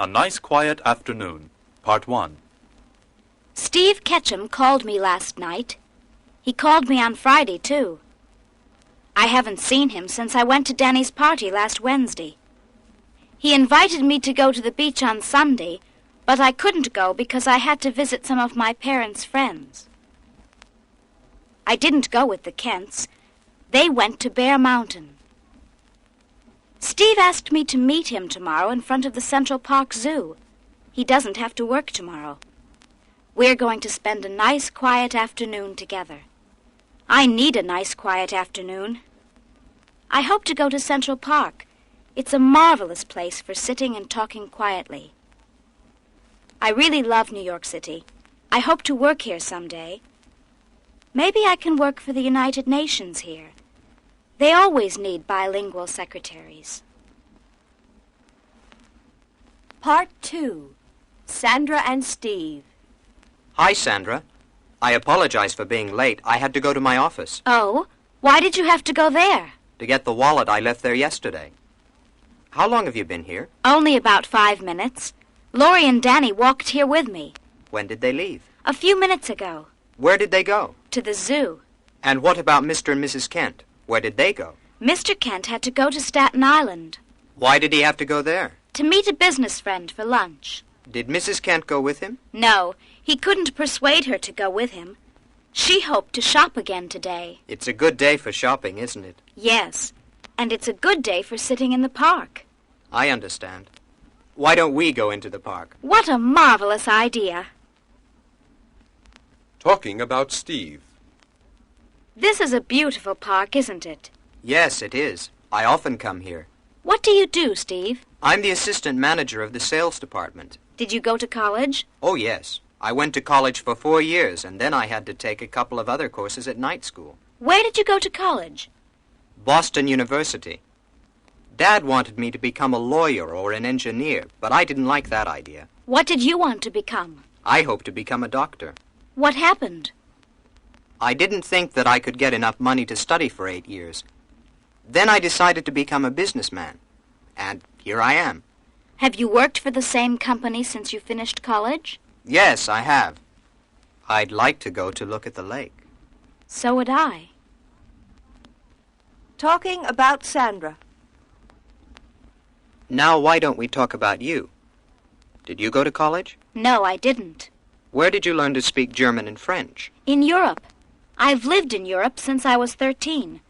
A Nice Quiet Afternoon, Part 1. Steve Ketchum called me last night. He called me on Friday, too. I haven't seen him since I went to Danny's party last Wednesday. He invited me to go to the beach on Sunday, but I couldn't go because I had to visit some of my parents' friends. I didn't go with the Kents. They went to Bear Mountain. Steve asked me to meet him tomorrow in front of the Central Park Zoo. He doesn't have to work tomorrow. We're going to spend a nice, quiet afternoon together. I need a nice, quiet afternoon. I hope to go to Central Park. It's a marvelous place for sitting and talking quietly. I really love New York City. I hope to work here someday. Maybe I can work for the United Nations here. They always need bilingual secretaries. Part 2. Sandra and Steve. Hi, Sandra. I apologize for being late. I had to go to my office. Oh? Why did you have to go there? To get the wallet I left there yesterday. How long have you been here? Only about 5 minutes. Laurie and Danny walked here with me. When did they leave? A few minutes ago. Where did they go? To the zoo. And what about Mr. and Mrs. Kent? Where did they go? Mr. Kent had to go to Staten Island. Why did he have to go there? To meet a business friend for lunch. Did Mrs. Kent go with him? No, he couldn't persuade her to go with him. She hoped to shop again today. It's a good day for shopping, isn't it? Yes, and it's a good day for sitting in the park. I understand. Why don't we go into the park? What a marvelous idea. Talking about Steve. This is a beautiful park, isn't it? Yes, it is. I often come here. What do you do, Steve? I'm the assistant manager of the sales department. Did you go to college? Oh, yes. I went to college for 4 years, and then I had to take a couple of other courses at night school. Where did you go to college? Boston University. Dad wanted me to become a lawyer or an engineer, but I didn't like that idea. What did you want to become? I hoped to become a doctor. What happened? I didn't think that I could get enough money to study for 8 years. Then I decided to become a businessman. And here I am. Have you worked for the same company since you finished college? Yes, I have. I'd like to go to look at the lake. So would I. Talking about Sandra. Now, why don't we talk about you? Did you go to college? No, I didn't. Where did you learn to speak German and French? In Europe. I've lived in Europe since I was 13.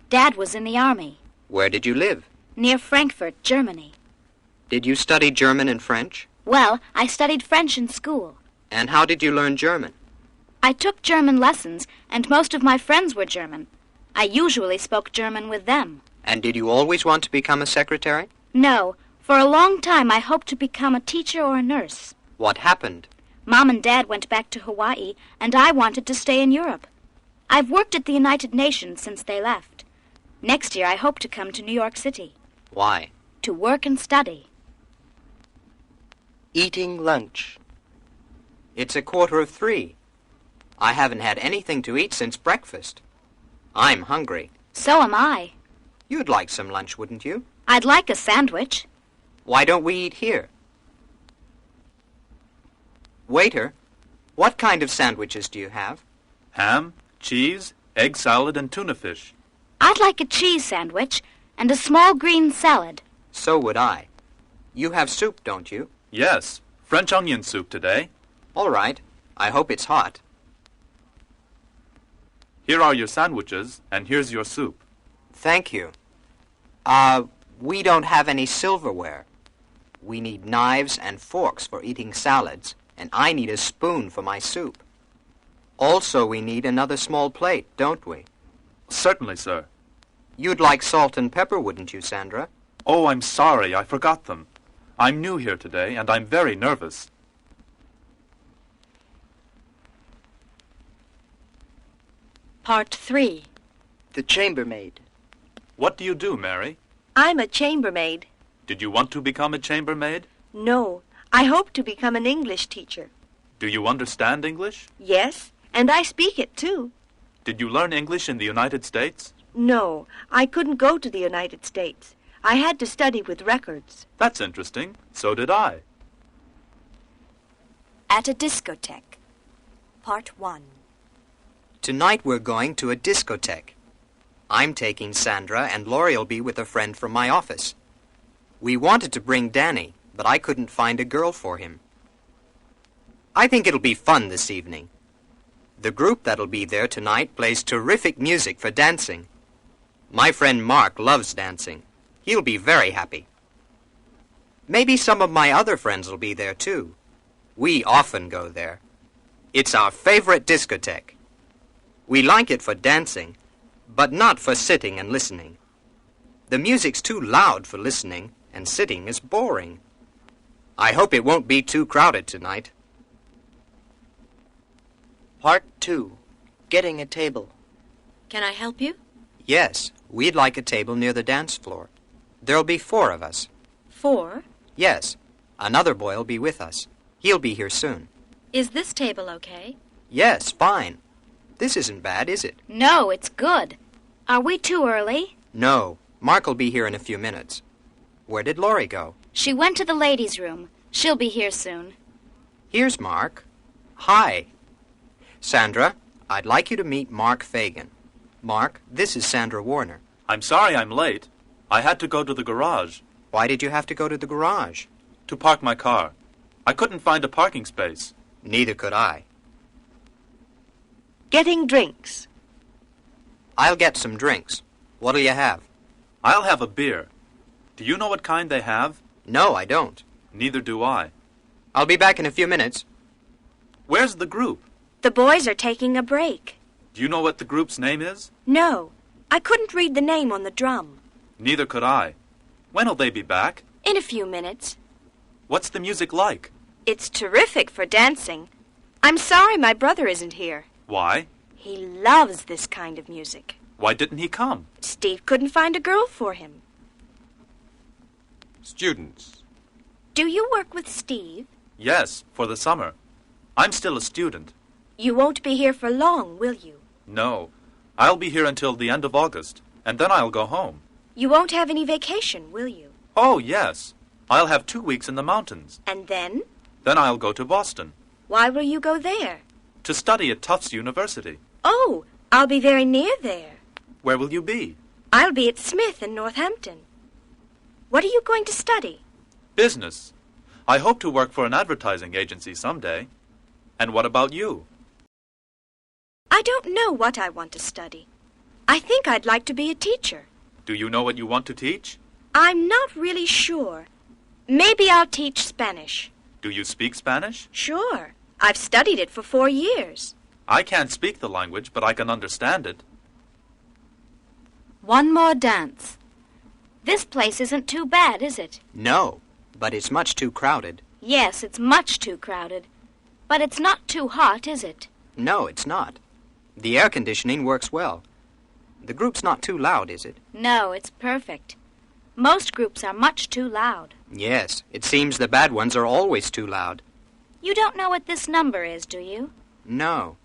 Dad was in the army. Where did you live? Near Frankfurt, Germany. Did you study German and French? Well, I studied French in school. And how did you learn German? I took German lessons, and most of my friends were German. I usually spoke German with them. And did you always want to become a secretary? No. For a long time, I hoped to become a teacher or a nurse. What happened? Mom and Dad went back to Hawaii, and I wanted to stay in Europe. I've worked at the United Nations since they left. Next year, I hope to come to New York City. Why? To work and study. Eating lunch. It's 3:15. I haven't had anything to eat since breakfast. I'm hungry. So am I. You'd like some lunch, wouldn't you? I'd like a sandwich. Why don't we eat here? Waiter, what kind of sandwiches do you have? Ham, cheese, egg salad, and tuna fish. I'd like a cheese sandwich and a small green salad. So would I. You have soup, don't you? Yes, French onion soup today. All right. I hope it's hot. Here are your sandwiches, and here's your soup. Thank you. We don't have any silverware. We need knives and forks for eating salads, and I need a spoon for my soup. Also, we need another small plate, don't we? Certainly, sir. You'd like salt and pepper, wouldn't you, Sandra? Oh, I'm sorry, I forgot them. I'm new here today, and I'm very nervous. Part 3. The chambermaid. What do you do, Mary? I'm a chambermaid. Did you want to become a chambermaid? No, I hope to become an English teacher. Do you understand English? Yes, and I speak it too. Did you learn English in the United States? No, I couldn't go to the United States. I had to study with records. That's interesting. So did I. At a discotheque. Part 1. Tonight we're going to a discotheque. I'm taking Sandra, and Laurie'll be with a friend from my office. We wanted to bring Danny, but I couldn't find a girl for him. I think it'll be fun this evening. The group that'll be there tonight plays terrific music for dancing. My friend Mark loves dancing. He'll be very happy. Maybe some of my other friends will be there too. We often go there. It's our favorite discotheque. We like it for dancing, but not for sitting and listening. The music's too loud for listening, and sitting is boring. I hope it won't be too crowded tonight. Part 2. Getting a table. Can I help you? Yes, we'd like a table near the dance floor. There'll be 4 of us. 4? Yes, another boy'll be with us. He'll be here soon. Is this table okay? Yes, fine. This isn't bad, is it? No, it's good. Are we too early? No, Mark'll be here in a few minutes. Where did Laurie go? She went to the ladies' room. She'll be here soon. Here's Mark. Hi. Sandra, I'd like you to meet Mark Fagan. Mark, this is Sandra Warner. I'm sorry I'm late. I had to go to the garage. Why did you have to go to the garage? To park my car. I couldn't find a parking space. Neither could I. Getting drinks. I'll get some drinks. What'll you have? I'll have a beer. Do you know what kind they have? No, I don't. Neither do I. I'll be back in a few minutes. Where's the group? The boys are taking a break. Do you know what the group's name is? No, I couldn't read the name on the drum. Neither could I. When'll they be back? In a few minutes. What's the music like? It's terrific for dancing. I'm sorry my brother isn't here. Why? He loves this kind of music. Why didn't he come? Steve couldn't find a girl for him. Students. Do you work with Steve? Yes, for the summer. I'm still a student. You won't be here for long, will you? No. I'll be here until the end of August, and then I'll go home. You won't have any vacation, will you? Oh, yes. I'll have 2 weeks in the mountains. And then? Then I'll go to Boston. Why will you go there? To study at Tufts University. Oh, I'll be very near there. Where will you be? I'll be at Smith in Northampton. What are you going to study? Business. I hope to work for an advertising agency someday. And what about you? I don't know what I want to study. I think I'd like to be a teacher. Do you know what you want to teach? I'm not really sure. Maybe I'll teach Spanish. Do you speak Spanish? Sure. I've studied it for 4 years. I can't speak the language, but I can understand it. One more dance. This place isn't too bad, is it? No, but it's much too crowded. Yes, it's much too crowded. But it's not too hot, is it? No, it's not. The air conditioning works well. The group's not too loud, is it? No, it's perfect. Most groups are much too loud. Yes, it seems the bad ones are always too loud. You don't know what this number is, do you? No.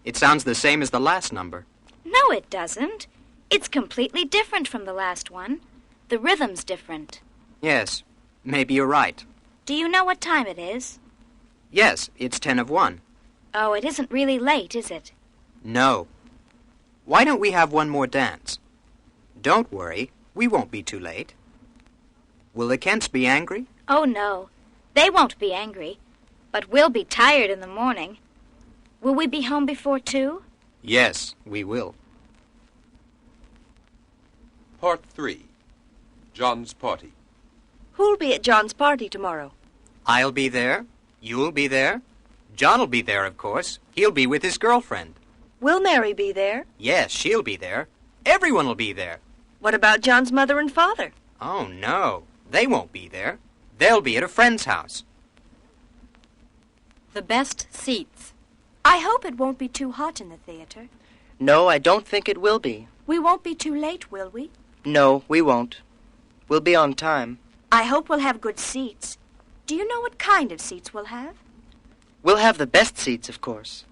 It sounds the same as the last number. No, it doesn't. It's completely different from the last one. The rhythm's different. Yes, maybe you're right. Do you know what time it is? Yes, it's 10 of 1. Oh, it isn't really late, is it? No. Why don't we have one more dance? Don't worry, we won't be too late. Will the Kents be angry? Oh, no. They won't be angry. But we'll be tired in the morning. Will we be home before 2? Yes, we will. Part 3. John's party. Who'll be at John's party tomorrow? I'll be there. You'll be there. John'll be there, of course. He'll be with his girlfriend. Will Mary be there? Yes, she'll be there. Everyone'll be there. What about John's mother and father? Oh, no. They won't be there. They'll be at a friend's house. The best seats. I hope it won't be too hot in the theater. No, I don't think it will be. We won't be too late, will we? No, we won't. We'll be on time. I hope we'll have good seats. Do you know what kind of seats we'll have? We'll have the best seats, of course.